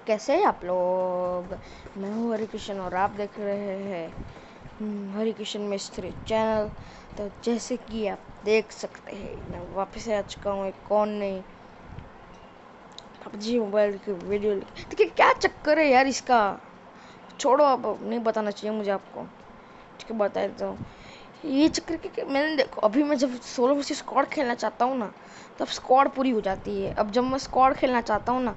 कैसे हैं आप लोग। मैं हूँ हरि किशन और आप देख रहे हैं हरि किशन मिस्त्री चैनल। तो जैसे कि आप देख सकते हैं मैं वापस आ चुका हूँ एक कौन नहीं पबजी मोबाइल की वीडियो। देखिए क्या चक्कर है यार इसका, छोड़ो अब नहीं बताना चाहिए मुझे आपको। ठीक है बता देता हूँ ये चक्कर कि मैंने देखो अभी मैं जब सोलो वर्सेस स्क्वाड खेलना चाहता हूँ ना तब स्क्वाड पूरी हो जाती है। अब जब मैं स्क्वाड खेलना चाहता हूँ ना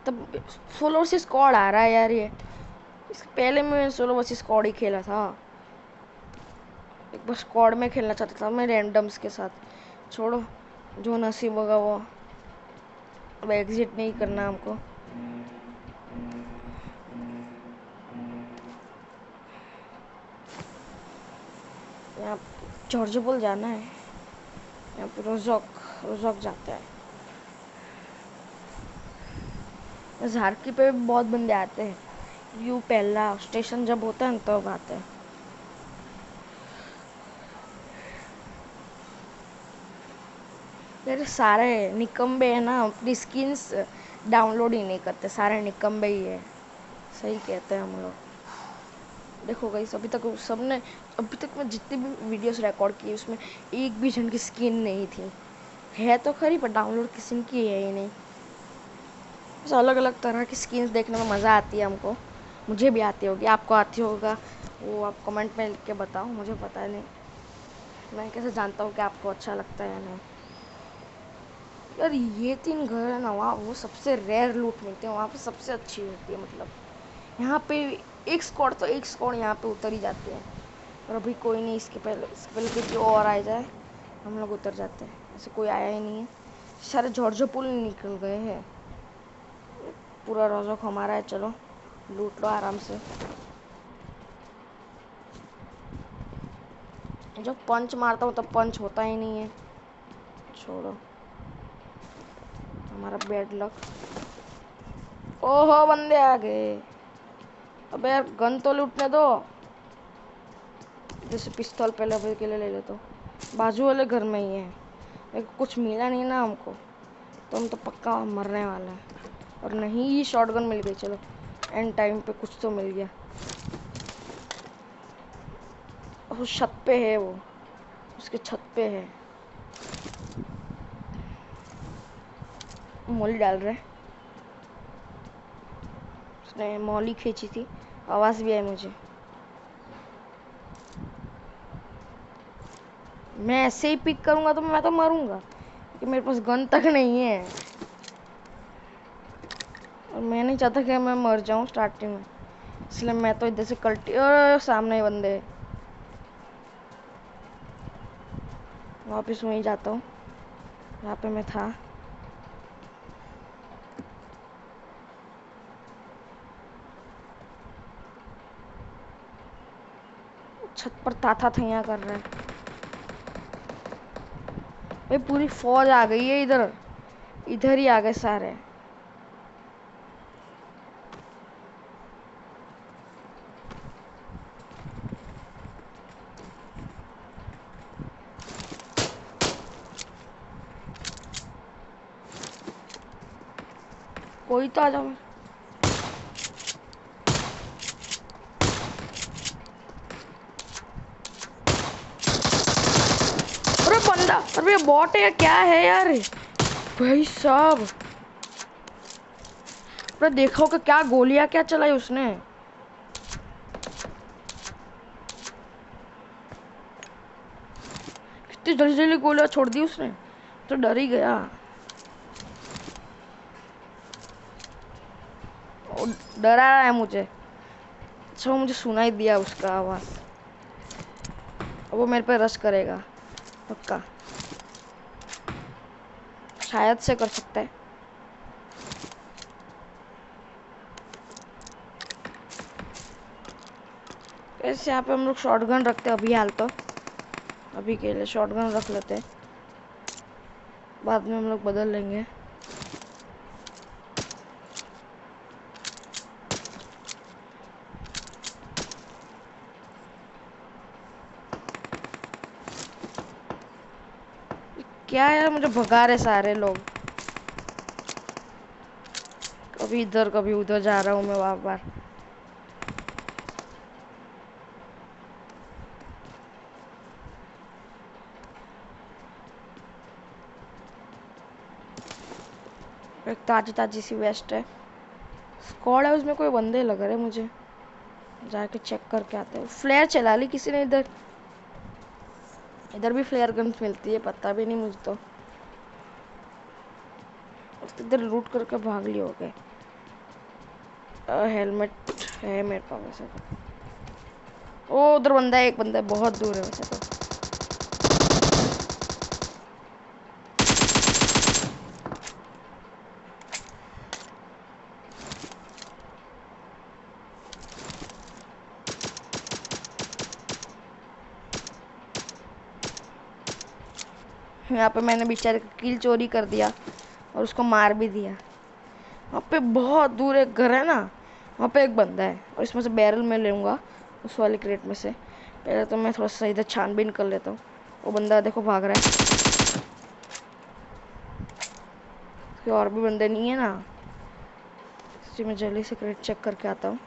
तब सोलो वर्सेस स्क्वाड आ रहा है यार। ये इससे पहले मैं सोलो वर्सेस स्क्वाड ही खेला था। एक बार स्क्वाड में खेलना चाहता था मैं रैंडम्स के साथ। छोड़ो जो नसीब होगा वो। अब एग्जिट नहीं करना हमको। यहाँ जॉर्जबुल जाना है। यहाँ पे रोजॉक जाते हैं। झारकी पे भी बहुत बंदे आते हैं। यू पहला स्टेशन जब होता है ना तब आते हैं। यार सारे निकम्बे है ना, अपनी स्किन्स डाउनलोड ही नहीं करते, सारे निकम्बे ही है। सही कहते हैं हम लोग। देखो गाइस अभी तक मैं जितनी भी वीडियोस रिकॉर्ड की उसमें एक भी जन की स्किन नहीं थी। है तो खरी पर डाउनलोड किसी की है ही नहीं। बस अलग अलग तरह की स्किन्स देखने में मज़ा आती है हमको। मुझे भी आती होगी, आपको आती होगा वो आप कमेंट में लिख के बताओ। मुझे पता नहीं, मैं कैसे जानता हूँ कि आपको अच्छा लगता है या नहीं। यार ये 3 घर है ना, वहाँ वो सबसे रेयर लूट मिलते हैं, वहाँ पे सबसे अच्छी होती है। मतलब यहाँ पे एक स्क्वाड यहाँ पे उतर ही जाते हैं। और अभी कोई नहीं, इसके पहले किसी और आ जाए हम लोग उतर जाते हैं। ऐसे कोई आया ही नहीं है, सारे जॉर्जो पुल निकल गए हैं। पूरा रोजोक हमारा है, चलो लूट लो आराम से। जब पंच मारता हूँ तब पंच होता ही नहीं है। छोड़ो हमारा बैड लक। ओहो बंदे आ गए। अबे यार गन तो लूटने दो। जैसे पिस्तौल पहले अभी के लिए ले लेता हूँ। बाजू वाले घर में ही है, लेकिन कुछ मिला नहीं ना हमको तो हम तो पक्का मरने वाले हैं। और नहीं शॉटगन मिल गई, चलो एंड टाइम पे कुछ तो मिल गया। उस छत पे है वो, उसके छत पे है। मौली डाल रहे, उसने मौली खींची थी, आवाज़ भी आई मुझे। मैं ऐसे ही पिक करूंगा तो मैं तो मरूंगा क्योंकि मेरे पास गन तक नहीं है। और मैं नहीं चाहता कि मैं मर जाऊं स्टार्टिंग में, इसलिए मैं तो इधर से सामने बंदे। वापस वहीं जाता हूँ जहाँ पे मैं था। छत पर ताथा थैया कर रहे हैं। भाई पूरी फौज आ गई है इधर, इधर ही आ गए सारे। कोई तो आ जाओ। अरे बंदा, अरे बॉट है क्या है यार भाई साहब। अरे देखो कि क्या गोलियां क्या चलाई उसने। कितनी जल्दी जल्दी गोलियां छोड़ दी उसने, तो डर ही गया। वो डरा रहा है मुझे। अच्छा वो मुझे सुनाई दिया उसका आवाज। अब वो मेरे पे रश करेगा पक्का, शायद से कर सकता है। ऐसे यहाँ पे हम लोग शॉटगन रखते हैं अभी हाल तो, अभी के लिए शॉटगन रख लेते हैं, बाद में हम लोग बदल लेंगे। क्या यार मुझे भगा रहे सारे लोग। कभी इधर कभी उधर जा रहा हूँ मैं बार बार। एक ताजी ताजी सी वेस्ट है। स्क्वाड है उसमें, कोई बंदे लग रहे मुझे, जाके चेक करके आते हैं। फ्लेयर चला ली किसी ने इधर। इधर भी फ्लेयर गन्स मिलती है, पता भी नहीं मुझे तो इधर लूट करके भाग लिए हो गए। हेलमेट है मेरे पास वैसे तो। ओ उधर बंदा है, एक बंदा है, बहुत दूर है वैसे तो। यहाँ पे मैंने बेचारे का किल चोरी कर दिया और उसको मार भी दिया। वहाँ पे बहुत दूर एक घर है ना, वहाँ पे एक बंदा है और इसमें से बैरल में लूँगा उस वाले क्रेट में से। पहले तो मैं थोड़ा सा इधर छानबीन कर लेता हूँ। वो बंदा देखो भाग रहा है। कोई और भी बंदे नहीं है ना, इसलिए मैं जल्दी से क्रेट चेक करके आता हूँ।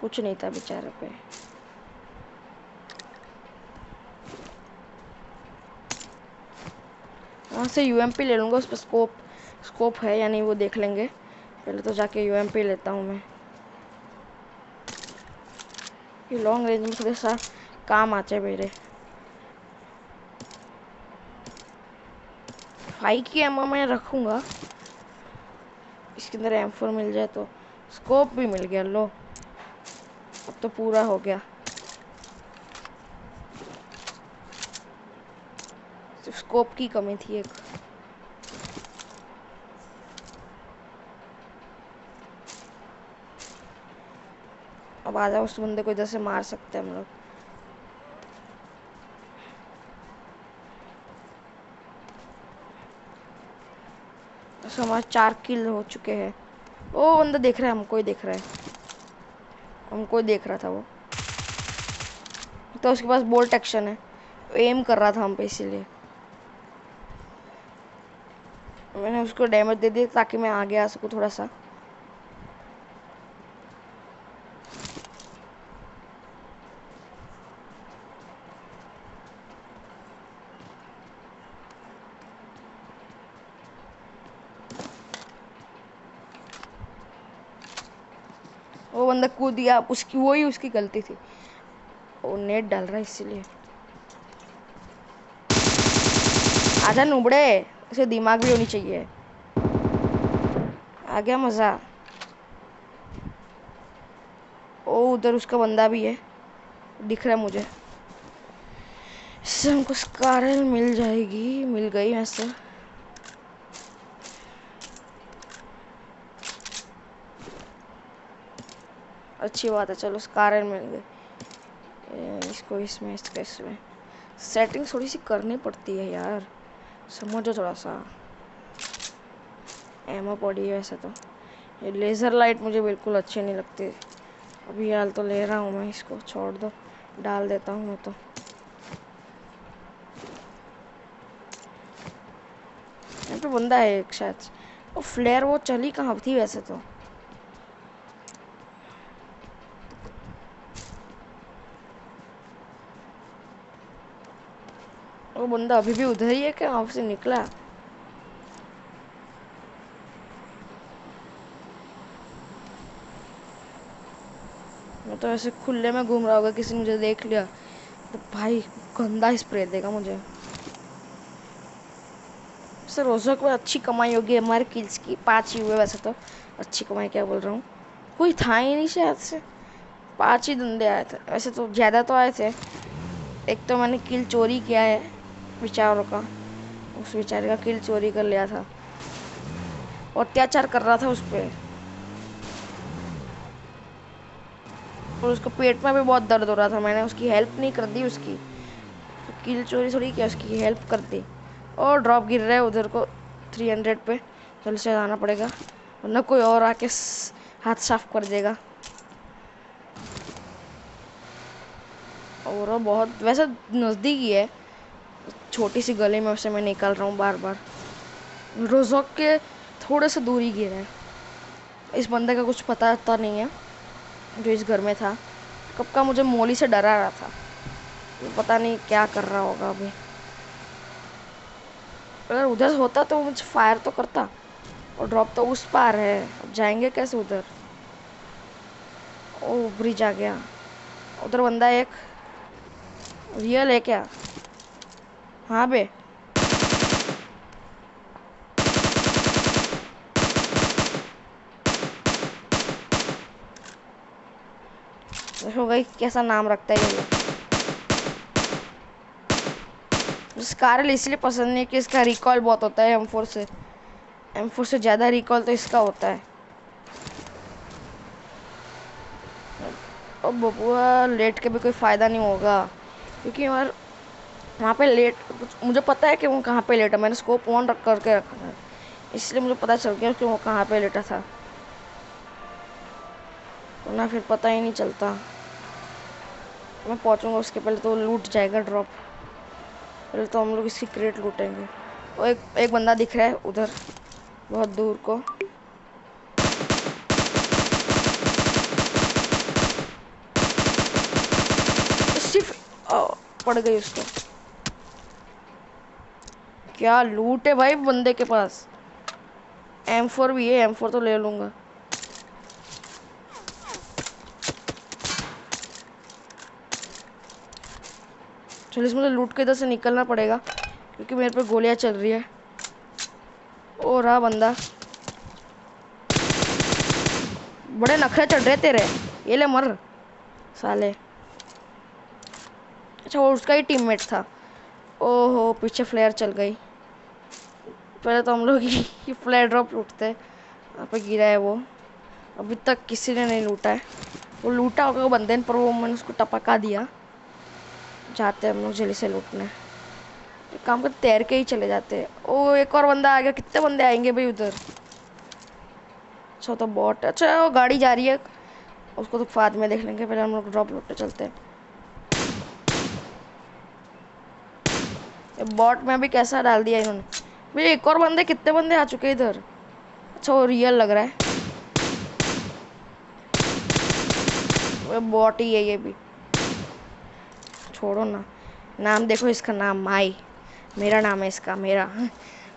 कुछ नहीं था बेचारे पे। वहाँ से यूएमपी ले लूँगा, उस पर स्कोप है या नहीं वो देख लेंगे। पहले तो जाके यूएमपी लेता हूँ मैं, ये लॉन्ग रेंज में थोड़ा सा काम आते मेरे। 5 की एमओ मैं रखूँगा, इसके अंदर M4 मिल जाए तो। स्कोप भी मिल गया, लो अब तो पूरा हो गया। सिर्फ स्कोप की कमी थी एक। अब आ जाओ, उस बंदे को इधर से मार सकते हैं हम लोग। तो हमारे 4 किल हो चुके हैं। वो बंदा देख रहा है हमको ही देख रहा है, हमको ही देख रहा था वो। तो उसके पास बोल्ट एक्शन है, एम कर रहा था हम पे, इसीलिए मैंने उसको डैमेज दे दिया ताकि मैं आगे आ सकूँ थोड़ा सा। वो बंदा कूद दिया, उसकी वही उसकी गलती थी, वो नेट डाल रहा है इसीलिए। आजा नुबड़े, उसे दिमाग भी होनी चाहिए। आ गया मज़ा। ओ उधर उसका बंदा भी है, दिख रहा है मुझे। इससे हमको स्कारल मिल जाएगी, मिल गई वैसे। अच्छी बात है, चलो स्कारल मिल गई। इसको इसमें सेटिंग थोड़ी सी करनी पड़ती है यार, समझो थोड़ा सा। एमओ पड़ी है वैसे तो। ये लेज़र लाइट मुझे बिल्कुल अच्छी नहीं लगती। अभी हाल तो ले रहा हूँ मैं, इसको छोड़ दो, डाल देता हूँ मैं तो। यहाँ पे बंदा है एक शायद। वो फ्लेयर वो चली कहाँ थी वैसे तो। वो बंदा अभी भी उधर ही है क्या, वहाँ से निकला? मैं तो ऐसे खुले में घूम रहा होगा, किसी ने मुझे देख लिया तो भाई गंदा स्प्रे देगा मुझे। वैसे रोज़ों को अच्छी कमाई होगी हमारे किल्स की, 5 ही हुए वैसे तो। अच्छी कमाई क्या बोल रहा हूँ, कोई था ही नहीं शायद से, 5 ही बंदे आए थे। वैसे तो ज़्यादा तो आए थे। एक तो मैंने किल चोरी किया है बेचारों का, उस बेचारे का किल चोरी कर लिया था, अत्याचार कर रहा था उस पर। और उसको पेट में भी बहुत दर्द हो रहा था, मैंने उसकी हेल्प नहीं कर दी, उसकी तो किल चोरी थोड़ी किया, उसकी हेल्प कर दी। और ड्रॉप गिर रहा है उधर को 300 पे, जल्द से आना पड़ेगा वरना कोई और आके हाथ साफ कर देगा। और वो बहुत वैसे नज़दीक ही है, छोटी सी गली में उसे मैं निकल रहा हूँ बार बार। रोजोक के थोड़े से दूर ही गिरा है। इस बंदे का कुछ पता नहीं है जो इस घर में था। कब का मुझे मोली से डरा रहा था, तो पता नहीं क्या कर रहा होगा अभी। अगर उधर होता तो मुझे फायर तो करता। और ड्रॉप तो उस पार है, अब जाएंगे कैसे उधर। ओ ब्रिज आ गया। उधर बंदा एक रियल है क्या? हाँ बे। देखो भाई कैसा नाम रखता है ये लोग। स्कारल इसलिए पसंद नहीं कि इसका रिकॉल बहुत होता है M4 से। M4 से ज़्यादा रिकॉल तो इसका होता है। अब बबुआ लेट के भी कोई फ़ायदा नहीं होगा, क्योंकि यार वहाँ पे लेट, मुझे पता है कि वो कहाँ पे लेटा। मैंने स्कोप ऑन रख करके रखा था, इसलिए मुझे पता चल गया कि वो कहाँ पे लेटा था, वरना फिर पता ही नहीं चलता। मैं पहुँचूंगा उसके पहले तो लूट जाएगा ड्रॉप। पहले तो हम लोग इसकी क्रेट लूटेंगे। वो एक बंदा दिख रहा है उधर बहुत दूर को। सिर्फ पड़ गई उसको। क्या लूट है भाई बंदे के पास। M4 भी है, M4 तो ले लूंगा। चलिए मुझे लूट के इधर से निकलना पड़ेगा, क्योंकि मेरे पे गोलियां चल रही है। ओ रहा बंदा। बड़े नखरे चढ़ रहे तेरे, ये ले मर साले। अच्छा वो उसका ही टीममेट था। ओहो पीछे फ्लेयर चल गई। पहले तो हम लोग ही फ्लेयर ड्रॉप लूटते। वहाँ पे गिरा है वो, अभी तक किसी ने नहीं लूटा है। वो लूटा होगा वो बंदे ने, पर वो मैंने उसको टपका दिया। जाते हैं हम लोग जल्दी से लूटने। एक काम करते तैर के ही चले जाते हैं। ओ एक और बंदा आ गया। कितने बंदे आएंगे भाई उधर। अच्छा तो बॉट। अच्छा वो गाड़ी जा रही है, उसको तो बाद में देख लेंगे, पहले हम लोग ड्रॉप लूटने चलते हैं। बॉट में भी कैसा डाल दिया इन्होंने। भाई एक और बंदे, कितने बंदे आ चुके हैं इधर। अच्छा वो रियल लग रहा है, वो बॉट ही है ये भी। छोड़ो ना, नाम देखो इसका, नाम माई। मेरा नाम है इसका, मेरा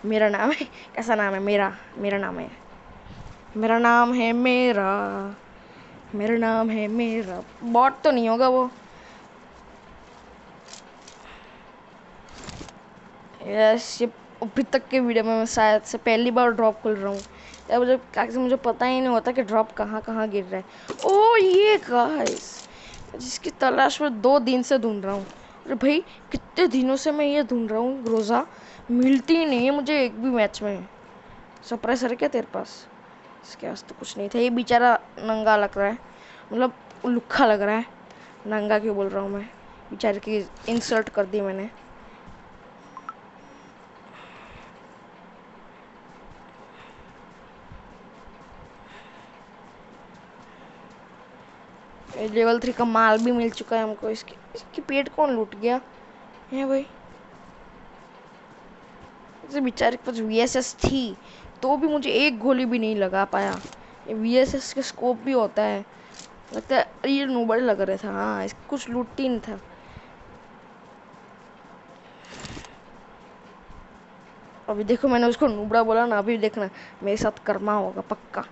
मेरा नाम है। कैसा नाम है मेरा? मेरा नाम है, मेरा नाम है मेरा, मेरा नाम है मेरा। बॉट तो नहीं होगा वो। यस ये अभी तक के वीडियो में मैं शायद से पहली बार ड्रॉप खुल रहा हूँ। या मुझे पता ही नहीं होता कि ड्रॉप कहाँ कहाँ गिर रहा है। ओ ये गाइस, जिसकी तलाश में 2 दिन से ढूंढ रहा हूँ। अरे भाई कितने दिनों से मैं ये ढूंढ रहा हूँ रोज़ा, मिलती ही नहीं है मुझे एक भी मैच में। सप्रेसर है क्या तेरे पास? इसके पास तो कुछ नहीं था। ये बेचारा नंगा लग रहा है, मतलब लुक्खा लग रहा है। नंगा क्यों बोल रहा हूँ मैं, बेचारे की इंसल्ट कर दी मैंने। लेवल 3 का माल भी मिल चुका है हमको। इसकी पेट कौन लूट गया है भाई? इसे बेचारे के पास VSS थी तो भी मुझे एक गोली भी नहीं लगा पाया। ये VSS के स्कोप भी होता है, लगता है ये नोबड़े लग रहे थे। हाँ इसका कुछ लूट ही नहीं था। अभी देखो मैंने उसको नुबड़ा बोला ना, अभी देखना मेरे साथ कर्मा होगा पक्का।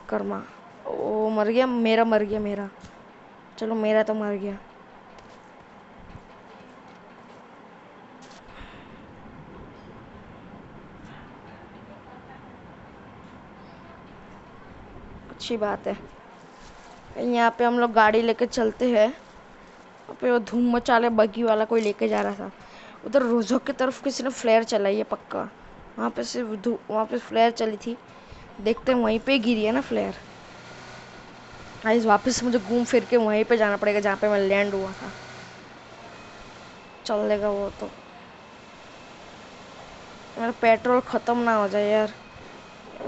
कर्मा। ओ मर गया मेरा, मर गया मेरा। चलो मेरा तो मर गया। अच्छी बात है। यहाँ पे हम लोग गाड़ी लेके चलते हैं। वहाँ पे वो धूम मचाले बग्गी वाला कोई लेके जा रहा था। उधर रोजो की तरफ किसी ने फ्लेयर चलाई है पक्का। वहाँ पे सिर्फ वहाँ पे फ्लेयर चली थी, देखते हैं वहीं पे गिरी है ना फ्लेयर। गाइस वापस मुझे घूम फिर के वहीं पे जाना पड़ेगा जहाँ पे मैं लैंड हुआ था। चल लेगा वो तो। मेरा पेट्रोल ख़त्म ना हो जाए यार,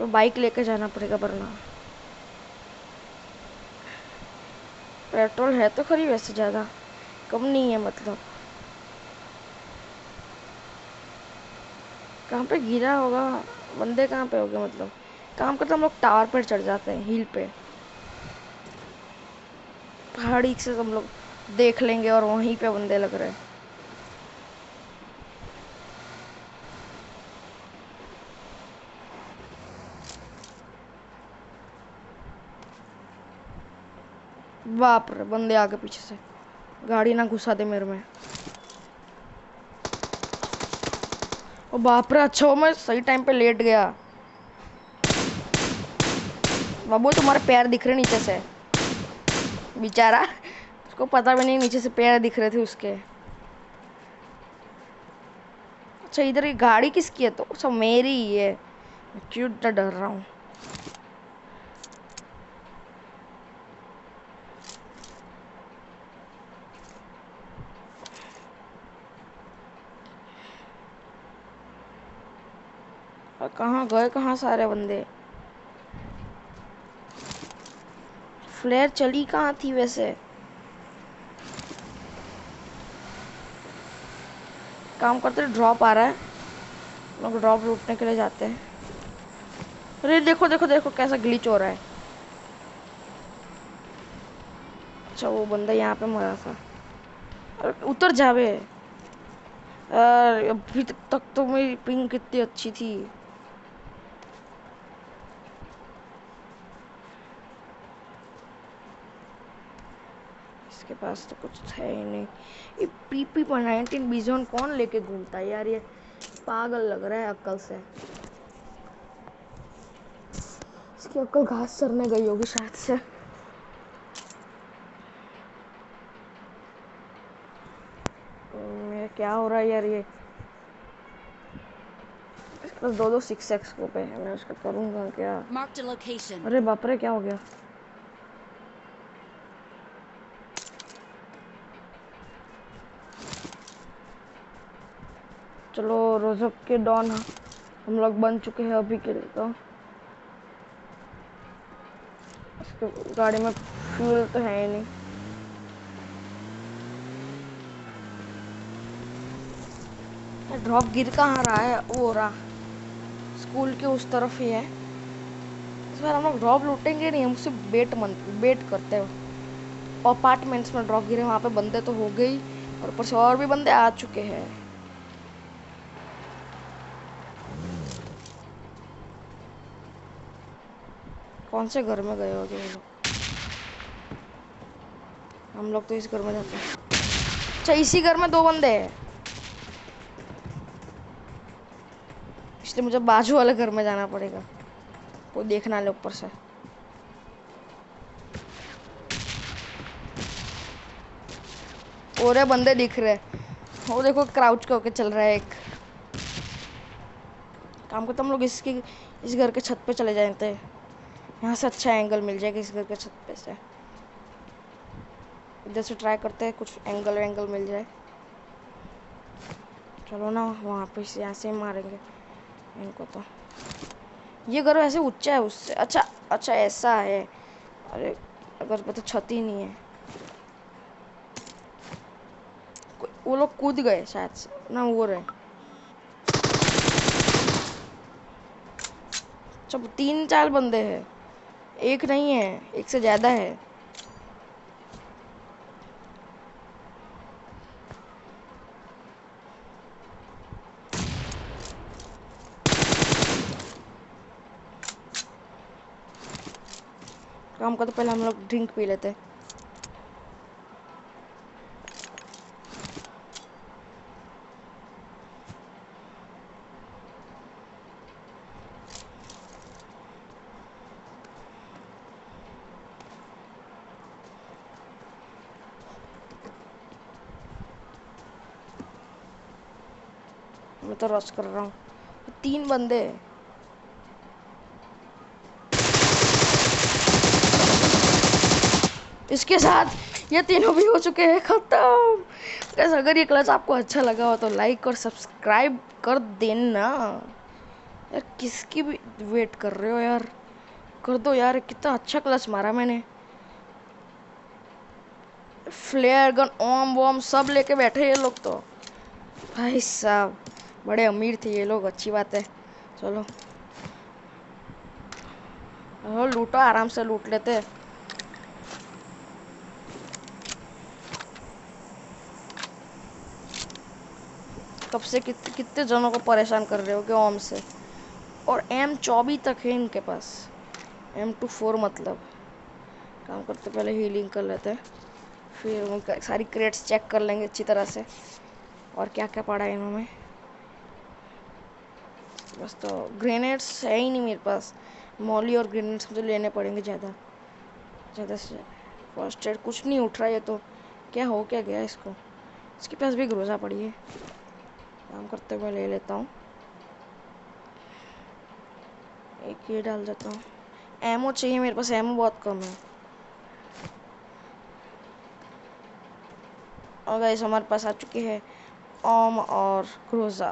बाइक लेके जाना पड़ेगा वरना। पेट्रोल है तो खरी वैसे, ज़्यादा कम नहीं है मतलब। कहाँ पे गिरा होगा? बंदे कहाँ पे होंगे? मतलब काम करते हम लोग टावर पर चढ़ जाते हैं, हिल पे, पहाड़ी से हम लोग देख लेंगे और वहीं पे बंदे लग रहे हैं। बाप रे, बंदे आगे पीछे से, गाड़ी ना घुसा दे मेरे में। ओ बाप रे, अच्छा हो मैं सही टाइम पे लेट गया। बाबू तुम्हारे पैर दिख रहे नीचे से, बेचारा उसको पता भी नहीं नीचे से पैर दिख रहे थे उसके। अच्छा इधर ये गाड़ी किसकी है? तो सब मेरी ही है, क्यों इतना डर रहा हूँ। कहाँ गए, कहाँ सारे बंदे? फ्लेयर चली कहाँ थी वैसे? काम करते ड्रॉप आ रहा है, लोग ड्रॉप लूटने के लिए जाते हैं। अरे देखो देखो देखो कैसा ग्लिच हो रहा है। अच्छा वो बंदा यहाँ पे मरा था। अरे उतर जावे। अभी तक तो मेरी पिंग कितनी अच्छी थी। इसके पास तो कुछ है ही नहीं। ये पीपी पर 19 बिजोन कौन लेके घूमता है यार? ये पागल लग रहा है अक्ल से। इसकी अक्ल घास चरने गई होगी शायद से। क्या हो रहा है यार? ये इसके पास दो 6x स्कोप है, मैं उसका करूँगा क्या? अरे बाप रे, क्या हो गया? चलो रोजब के डॉन हम लोग बन चुके हैं अभी के लिए। तो इसके गाड़ी में फ्यूल तो है ही नहीं। ड्रॉप गिर कहाँ रहा है? वो रहा, स्कूल के उस तरफ ही है। इस बार हम लोग ड्रॉप लूटेंगे नहीं, हम सिर्फ बेट करते हैं। अपार्टमेंट्स में ड्रॉप गिरे, वहाँ पे बंदे तो हो गई और ऊपर से और भी बंदे आ चुके हैं। कौन से घर में गए होंगे वो लोग? हम लोग तो इस घर में जाते हैं। अच्छा इसी घर में दो बंदे हैं, इसलिए मुझे बाजू वाले घर में जाना पड़ेगा, कोई देखना ले ऊपर से। और बंदे दिख रहे, वो देखो क्राउच होके चल रहा है एक। काम करते हम लोग इस घर के छत पे चले जाते हैं, यहाँ से अच्छा एंगल मिल जाएगा इस घर के छत पे से। इधर से ट्राई करते हैं कुछ एंगल मिल जाए। चलो ना वहाँ पे से यहाँ से मारेंगे इनको। तो ये घर ऐसे ऊंचा है उससे। अच्छा अच्छा ऐसा है। अरे अगर तो छत ही नहीं है। वो लोग कूद गए शायद से ना, वो रहे। जब 3-4 बंदे हैं, एक नहीं है, एक से ज्यादा है। काम का तो पहले हम लोग ड्रिंक पी लेते हैं। मैं तो रश कर रहा हूँ, 3 बंदे हैं। इसके साथ ये तीनों भी हो चुके हैं खत्म। गाइस अगर ये क्लच आपको अच्छा लगा हो तो लाइक और सब्सक्राइब कर देना यार। किसकी भी वेट कर रहे हो यार, कर दो यार। कितना अच्छा क्लच मारा मैंने। फ्लेयर गन ओम वोम सब लेके बैठे ये लोग तो। भाई साहब बड़े अमीर थे ये लोग, अच्छी बात है। चलो लूटो, आराम से लूट लेते। कब से कितने जनों को परेशान कर रहे हो क्या ओम से। और M24 तक है इनके पास, M24 मतलब। काम करते पहले हीलिंग कर लेते हैं, फिर उनका सारी क्रेट्स चेक कर लेंगे अच्छी तरह से, और क्या क्या पड़ा है इन्होंने। बस तो ग्रेनेड्स है ही नहीं मेरे पास, मॉली और ग्रेनेड्स मुझे लेने पड़ेंगे ज़्यादा ज़्यादा से। फर्स्ट एड कुछ नहीं उठ रहा है, तो क्या हो क्या गया इसको। इसके पास भी ग्रोजा पड़ी है, काम करते हुए ले लेता हूँ। एक ये डाल देता हूँ। एमो चाहिए मेरे पास, एमो बहुत कम है। और गाइस हमारे पास आ चुके हैं ओम और ग्रोजा,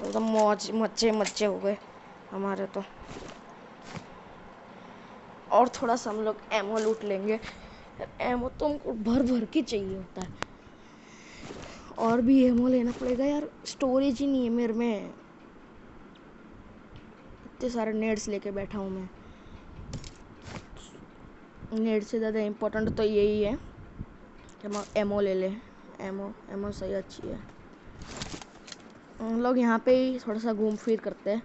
एकदम मौज मच्चे मच्चे हो गए हमारे तो। और थोड़ा सा हम लोग एमो लूट लेंगे। एमो तो हमको भर भर के चाहिए होता है, और भी एमो लेना पड़ेगा यार, स्टोरेज ही नहीं है मेरे में। इतने सारे नेड्स लेके बैठा हूँ मैं। नेड से ज़्यादा इम्पोर्टेंट तो यही है कि हम एमो ले लें। एमो एमो सही अच्छी है। हम लोग यहाँ पे ही थोड़ा सा घूम फिर करते हैं,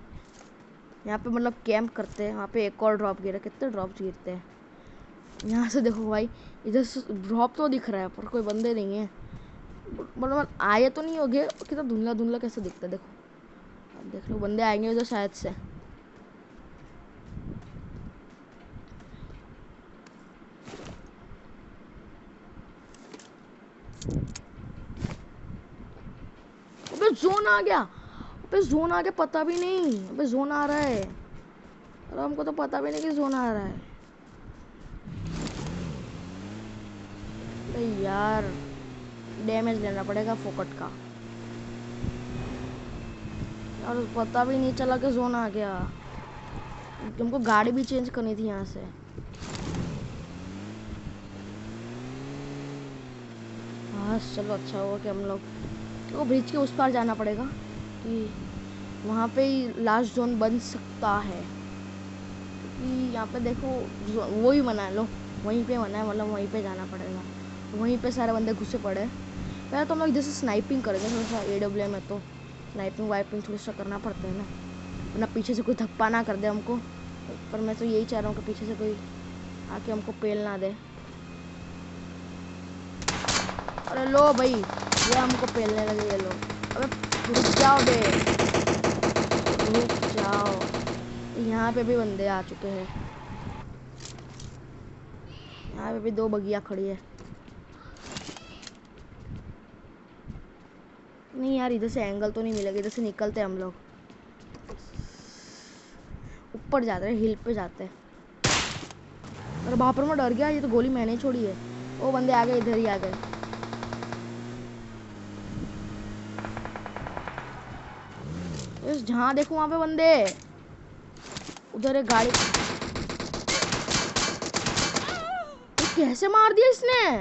यहाँ पे मतलब कैंप करते हैं। वहाँ पे एक और ड्रॉप गिरा, कितने ड्रॉप गिरते हैं यहाँ से। देखो भाई इधर से ड्रॉप तो दिख रहा है पर कोई बंदे नहीं है, मतलब आए तो नहीं होगे। कितना धुंधला धुंधला कैसे दिखता है, देखो अब देख लो, बंदे आएंगे उधर शायद से। अबे जोन आ गया, अबे जोन आ गया, पता भी नहीं। अबे जोन आ रहा है, अरे हमको तो पता भी नहीं कि जोन आ रहा है। अरे यार डैमेज लेना पड़ेगा फोकट का, और पता भी नहीं चला कि जोन आ गया। हमको गाड़ी भी चेंज करनी थी यहाँ से। हाँ चलो अच्छा हुआ कि हम लोग को ब्रिज के उस पार जाना पड़ेगा, कि वहाँ पे ही लास्ट जोन बन सकता है। क्योंकि यहाँ पे देखो वो ही बना लो, वहीं पे बना है, मतलब वहीं पे जाना पड़ेगा। वहीं पे सारे बंदे घुसे पड़े हैं। पहले तो हम लोग जैसे स्नाइपिंग करेंगे थोड़ा सा, AWM में तो स्नाइपिंग वाइपिंग थोड़ा सा करना पड़ता है ना, वरना पीछे से कोई धप्पा ना कर दे हमको। पर मैं तो यही चाह रहा हूँ कि पीछे से कोई आके हमको पेल ना दे। अरे लो भाई, ये हमको पेलने लगे ये लोग। अबे रुक जाओ बे, रुक जाओ। यहाँ पे भी बंदे आ चुके हैं, यहाँ पे भी 2 बगिया खड़ी है। नहीं यार इधर से एंगल तो नहीं मिलेगा, इधर से निकलते हम लोग, ऊपर जाते हैं, हिल पे जाते हैं। अरे वहाँ पर मैं डर गया, ये तो गोली मैंने छोड़ी है। वो बंदे आ गए, इधर ही आ गए। जहाँ देखो वहाँ पे बंदे, उधर एक गाड़ी। कैसे मार दिया इसने।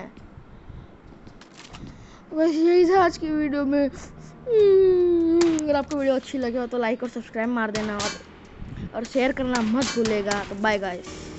बस यही था आज की वीडियो में। अगर आपको वीडियो अच्छी लगे हो तो लाइक और सब्सक्राइब मार देना, और शेयर करना मत भूलेगा। तो बाय गाइस।